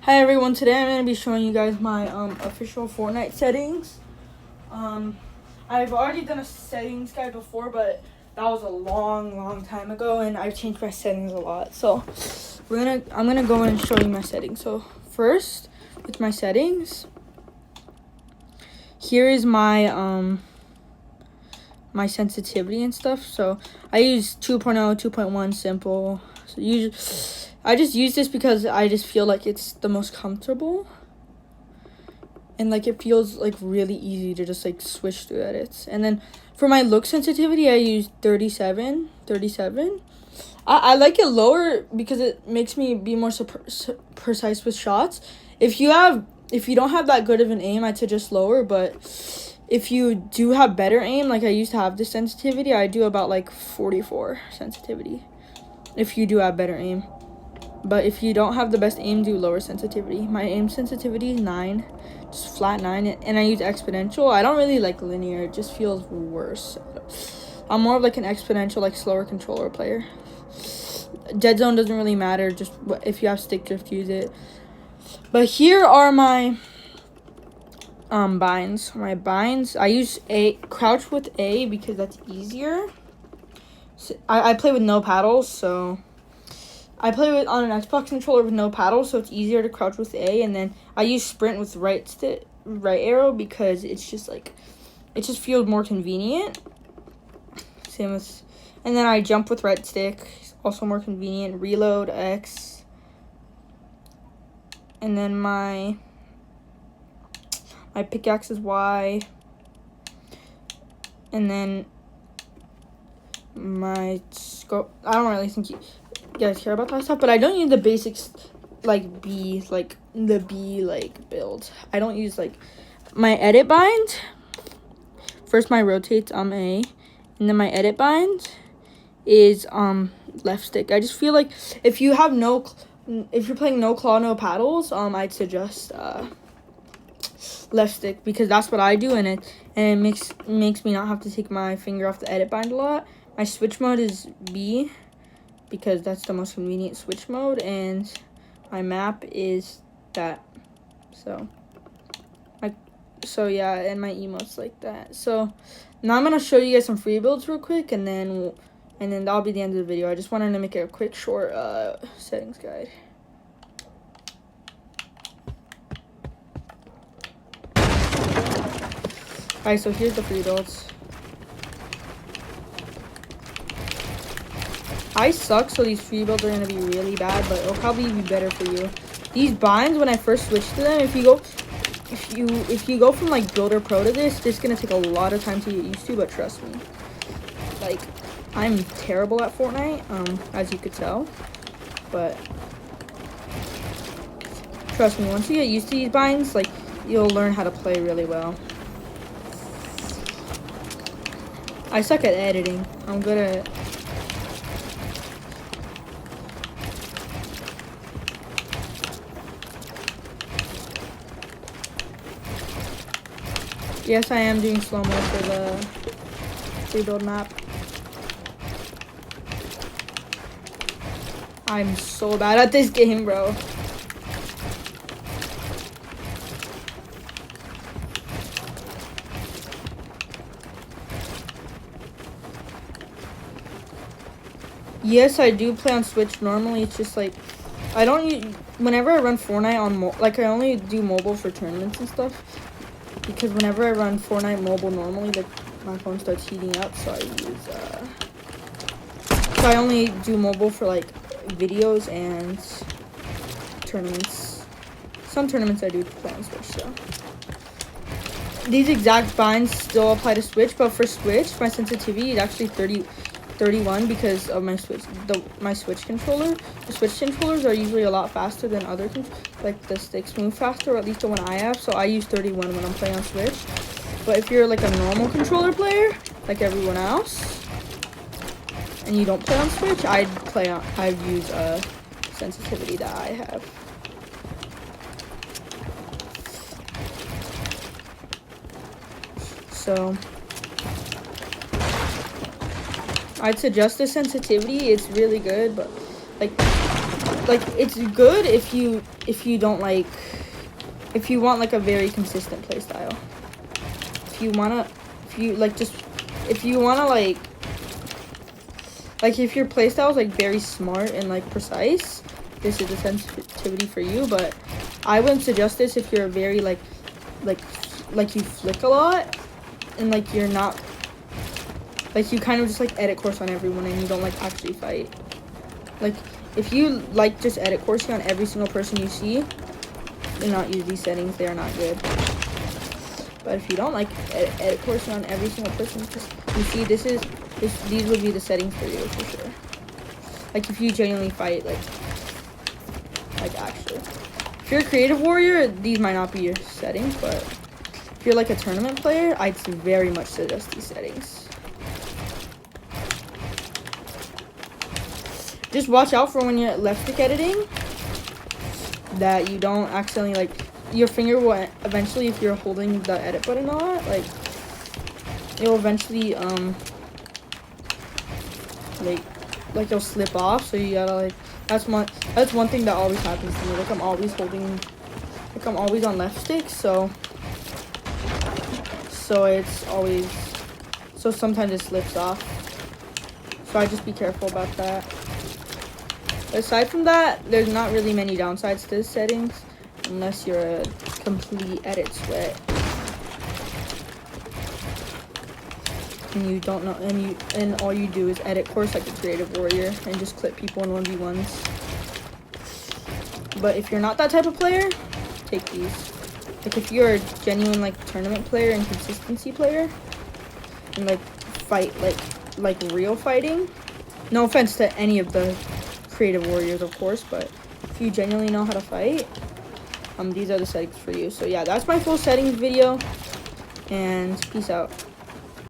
Hi everyone, today I'm going to be showing you guys my official Fortnite settings. I've already done a settings guide before, but that was a long time ago and I've changed my settings a lot. So I'm going to go in and show you my settings. So first, with my settings, here is my my sensitivity and stuff. So I use 2.0, 2.1 simple. So I just use this because I just feel like it's the most comfortable. And like it feels like really easy to just like switch through edits. And then for my look sensitivity, I use 37. I like it lower because it makes me be more precise with shots. If you don't have that good of an aim, I'd suggest lower. But if you do have better aim, like I used to have this sensitivity, I do about like 44 sensitivity. If you do have better aim. But if you don't have the best aim, do lower sensitivity. My aim sensitivity is 9, just flat 9, and I use exponential. I don't really like linear, it just feels worse. I'm more of like an exponential, like slower controller player. Dead zone doesn't really matter, just if you have stick drift, use it. But here are my binds. My binds, I use crouch with A because that's easier. So I play with no paddles, so I play on an Xbox controller with no paddle, so it's easier to crouch with A. And then I use sprint with right arrow because it's just like, it just feels more convenient. Same with, and then I jump with right stick, also more convenient. Reload X. And then my pickaxe is Y. And then my scope, I don't really think you guys care about that stuff, but I don't use the basics like B, like the B like build. I don't use like my edit bind. First my rotates A, and then my edit bind is left stick. I just feel like if you're playing no claw, no paddles, I'd suggest left stick because that's what I do, and it makes me not have to take my finger off the edit bind a lot. My switch mode is B because that's the most convenient switch mode, and my map is that. So yeah, and my emotes like that. So now I'm gonna show you guys some free builds real quick, and then that'll be the end of the video. I just wanted to make it a quick short settings guide. Alright, so here's the free builds. I suck, so these free builds are gonna be really bad, but it'll probably be better for you. These binds, when I first switched to them, if you go from like builder pro to this is gonna take a lot of time to get used to, but trust me. Like, I'm terrible at Fortnite, as you could tell. But trust me, once you get used to these binds, like you'll learn how to play really well. I suck at editing. I'm good at Yes, I am doing slow-mo for the rebuild map. I'm so bad at this game, bro. Yes, I do play on Switch. Normally, it's just like, I don't use, whenever I run Fortnite on, like I only do mobile for tournaments and stuff. Because whenever I run Fortnite mobile normally, my phone starts heating up, so I only do mobile for like videos and tournaments. Some tournaments I do play on Switch, so. These exact binds still apply to Switch, but for Switch, my sensitivity is actually 31 because of my Switch controller. The Switch controllers are usually a lot faster than other like the sticks move faster, or at least the one I have, so I use 31 when I'm playing on Switch. But if you're like a normal controller player, like everyone else, and you don't play on Switch, I'd use sensitivity that I have. So I'd suggest the sensitivity. It's really good, but like like it's good if you don't like, if you want like a very consistent play style. If you wanna like if your playstyle is like very smart and like precise, this is the sensitivity for you. But I wouldn't suggest this if you're very like you flick a lot and like you're not like, you kind of just like edit course on everyone and you don't like actually fight. Like if you like just edit coursing on every single person you see, do not use these settings. They are not good. But if you don't like edit coursing on every single person you see, these would be the settings for you for sure. Like if you genuinely fight, like actually. If you're a creative warrior, these might not be your settings, but if you're like a tournament player, I'd very much suggest these settings. Just watch out for when you're left stick editing, that you don't accidentally like, your finger will eventually, if you're holding the edit button a lot, like it will eventually like it'll slip off. So you gotta like, that's one thing that always happens to me. Like I'm always on left stick, so it's always, so sometimes it slips off. So I just be careful about that. Aside from that, there's not really many downsides to this settings, unless you're a complete edit sweat and you don't know, and all you do is edit course like a creative warrior and just clip people in 1v1s. But if you're not that type of player, take these. Like if you're a genuine like tournament player and consistency player and like fight like real fighting, no offense to any of the creative warriors of course, but if you genuinely know how to fight, these are the settings for you. So yeah, that's my full settings video, and peace out.